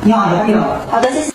你好，有没有？好的，谢谢。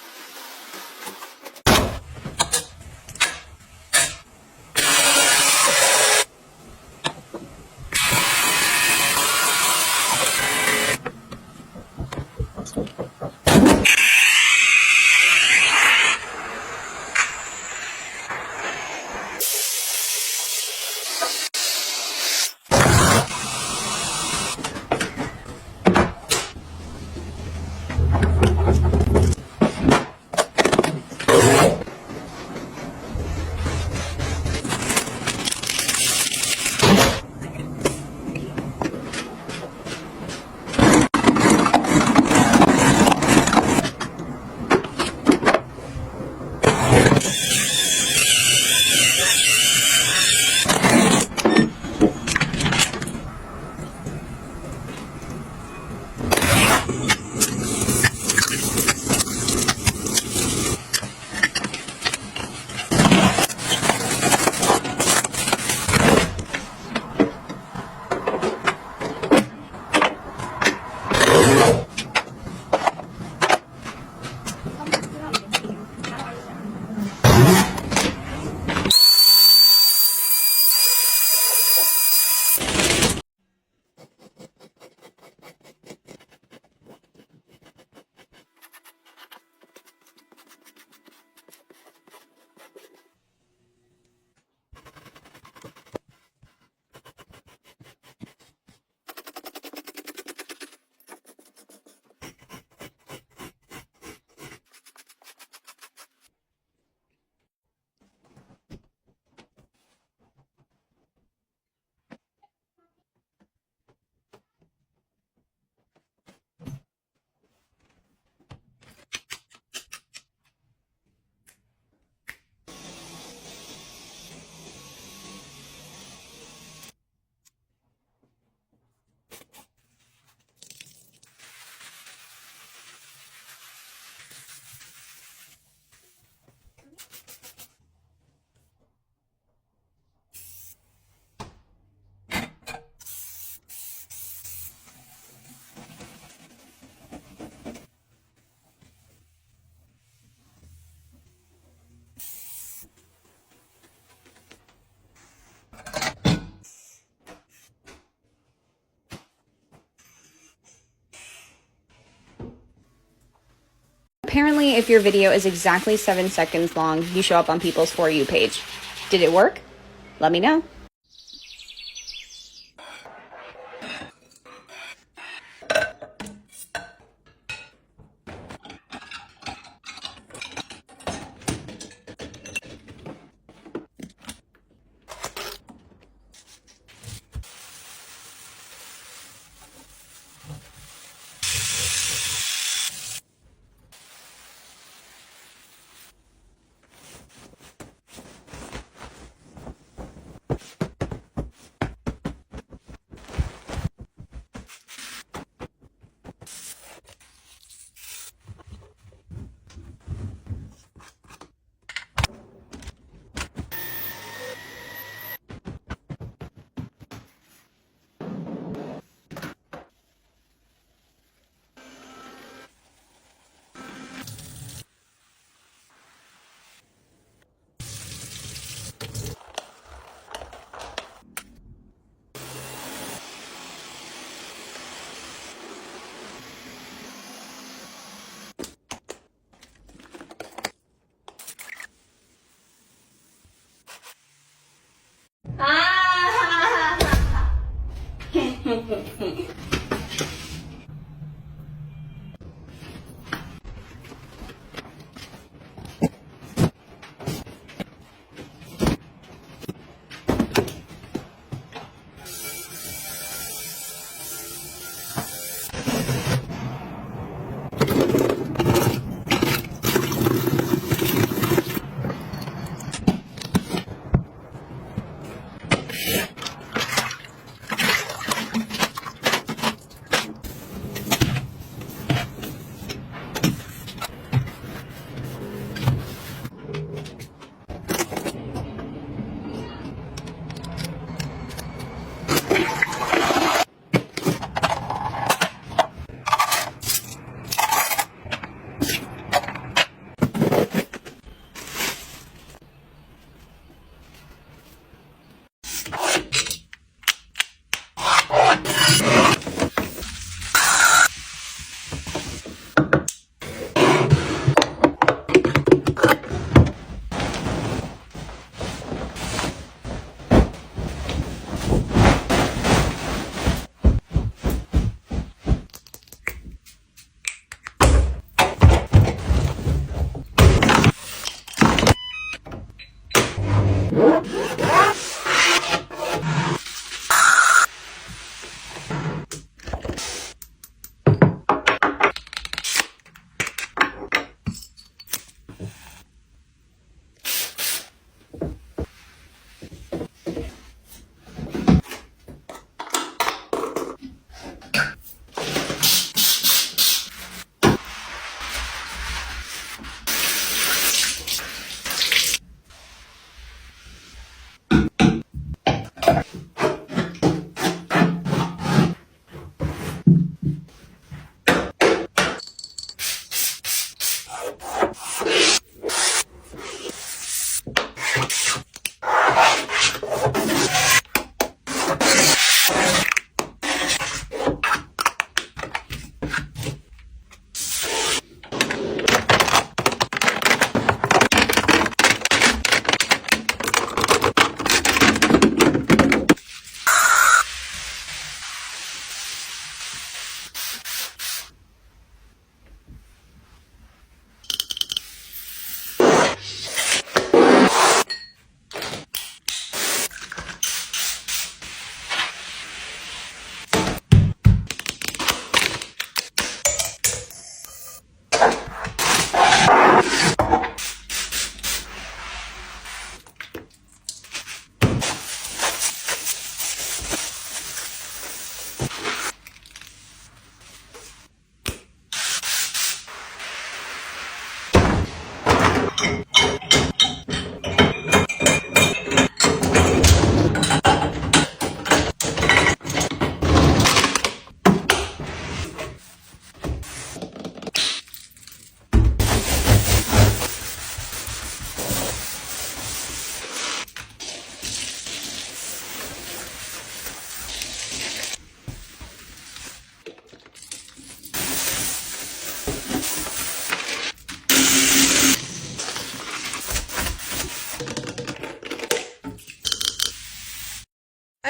Apparently, if your video is exactly 7 seconds long, you show up on people's For You page. Did it work? Let me know.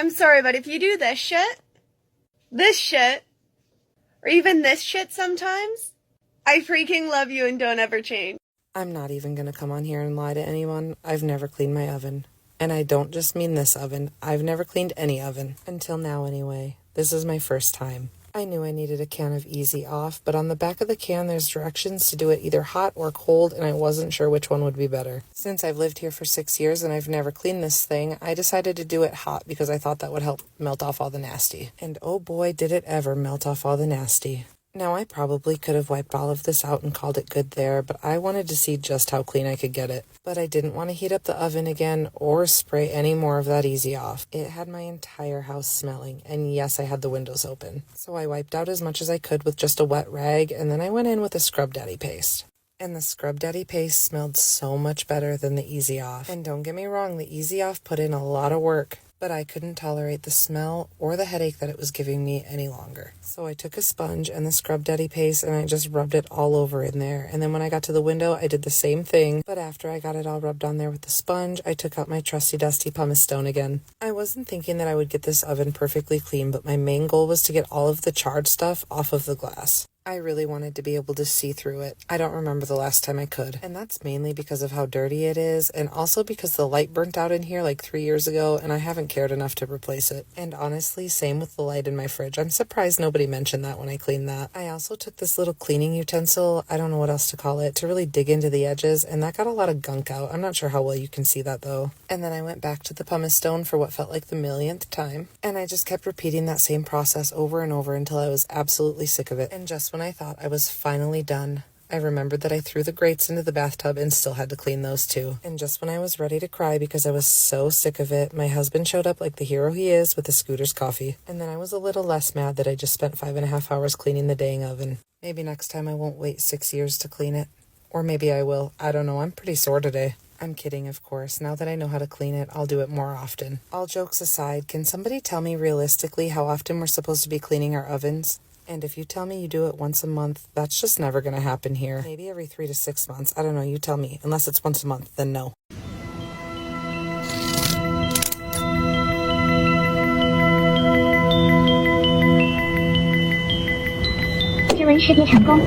I'm sorry, but if you do this shit, or even this shit sometimes, I freaking love you and don't ever change. I'm not even gonna come on here and lie to anyone. I've never cleaned my oven. And I don't just mean this oven. I've never cleaned any oven. Until now, anyway. This is my first time. I knew I needed a can of Easy Off, but on the back of the can there's directions to do it either hot or cold, and I wasn't sure which one would be better. Since I've lived here for 6 years and I've never cleaned this thing, I decided to do it hot because I thought that would help melt off all the nasty. And oh boy, did it ever melt off all the nasty. Now, I probably could have wiped all of this out and called it good there, but I wanted to see just how clean I could get it. But I didn't want to heat up the oven again or spray any more of that Easy Off. It had my entire house smelling, and yes, I had the windows open. So I wiped out as much as I could with just a wet rag, and then I went in with a Scrub Daddy paste. And the Scrub Daddy paste smelled so much better than the Easy Off. And don't get me wrong, the Easy Off put in a lot of work, but I couldn't tolerate the smell or the headache that it was giving me any longer. So I took a sponge and the Scrub Daddy paste and I just rubbed it all over in there. And then when I got to the window, I did the same thing. But after I got it all rubbed on there with the sponge, I took out my trusty dusty pumice stone again. I wasn't thinking that I would get this oven perfectly clean, but my main goal was to get all of the charred stuff off of the glass. I really wanted to be able to see through it. I don't remember the last time I could. And that's mainly because of how dirty it is, and also because the light burnt out in here like 3 years ago, and I haven't cared enough to replace it. And honestly, same with the light in my fridge. I'm surprised nobody mentioned that when I cleaned that. I also took this little cleaning utensil, I don't know what else to call it, to really dig into the edges, and that got a lot of gunk out. I'm not sure how well you can see that though. And then I went back to the pumice stone for what felt like the millionth time, and I just kept repeating that same process over and over until I was absolutely sick of it. And just when I thought I was finally done, I remembered that I threw the grates into the bathtub and still had to clean those too. And just when I was ready to cry because I was so sick of it, my husband showed up like the hero he is with a Scooter's coffee. And then I was a little less mad that I just spent 5.5 hours cleaning the dang oven. Maybe next time I won't wait 6 years to clean it. Or maybe I will. I don't know. I'm pretty sore today. I'm kidding, of course. Now that I know how to clean it, I'll do it more often. All jokes aside, can somebody tell me realistically how often we're supposed to be cleaning our ovens? And if you tell me you do it once a month, that's just never going to happen here. Maybe every 3 to 6 months. I don't know. You tell me. Unless it's once a month, then no. 指纹识别成功。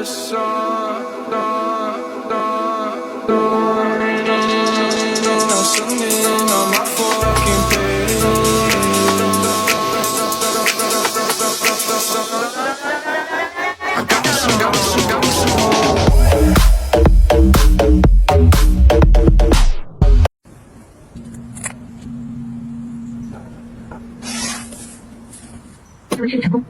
never saw. Now something on my fucking page. I got me some.自问设立成功。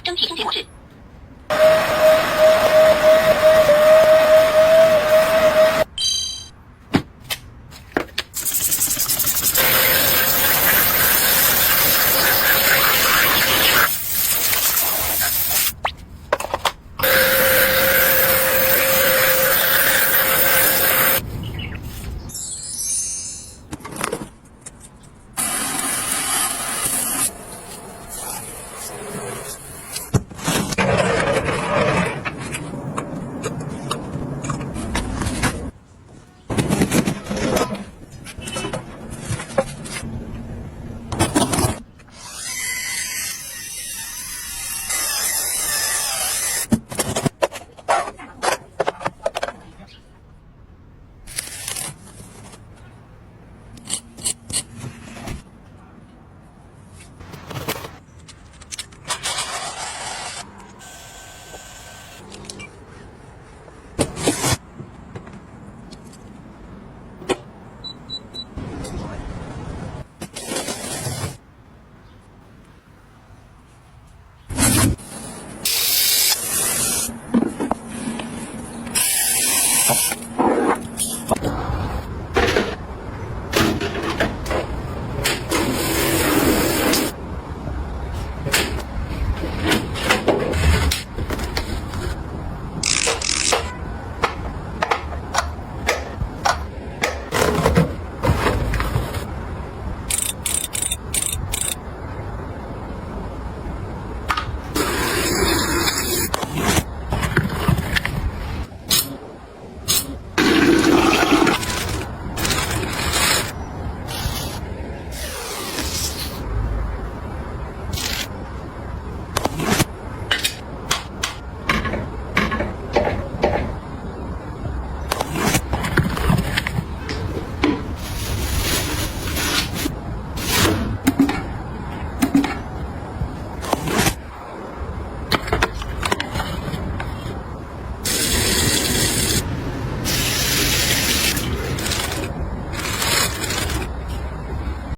整体重点模式。